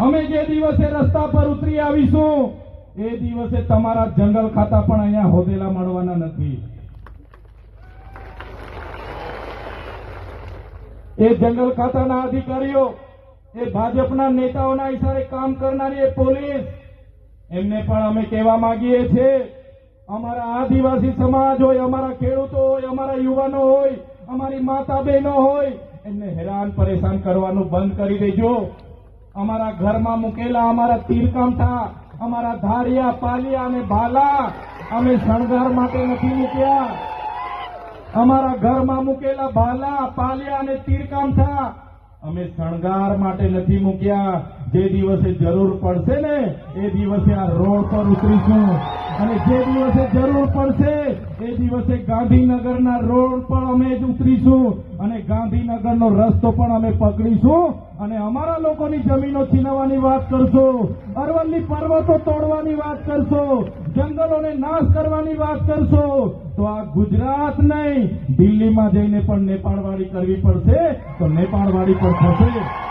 અમે જે દિવસે રસ્તા પર ઉતરી આવીશું એ દિવસે તમારા જંગલ ખાતા પણ અહીંયા હોદેલા મળવાના નથી. એ જંગલ ખાતાના અધિકારીઓ, એ ભાજપના નેતાઓના ઇશારે કામ કરનારી એ પોલીસ, એમને પણ અમે કહેવા માંગીએ છીએ, અમારા આદિવાસી સમાજ હોય, અમારા ખેડૂતો હોય, અમારા યુવાનો હોય, અમારી માતા બહેનો હોય, એમને હેરાન પરેશાન કરવાનું બંધ કરી દેજો. અમારા ઘરમાં મૂકેલા અમારા તીરકામઠા, અમારા ધારિયા, પાલિયા અને ભાલા અમે શણગાર માટે નથી મૂક્યા. અમારા ઘરમાં મૂકેલા ભાલા, પાલિયા અને તીરકામઠા અમે શણગાર માટે નથી મૂક્યા. જે દિવસે જરૂર પડશે ને એ દિવસે આ રોડ પર ઉતરીશું, અને જે દિવસે જરૂર પડશે એ દિવસે ગાંધીનગરના રોડ પર અમે જ ઉતરીશું, અને ગાંધીનગરનો રસ્તો પણ અમે પકડીશું, અને અમારા લોકોની જમીનો છીનવવાની વાત કરશો, અરવલ્લી પર્વતો તોડવાની વાત કરશો, જંગલોને નાશ કરવાની વાત કરશો, તો આ ગુજરાત નહીં, દિલ્હીમાં જઈને પણ નેપાળવાડી કરવી પડશે તો નેપાળવાડી પણ થશે.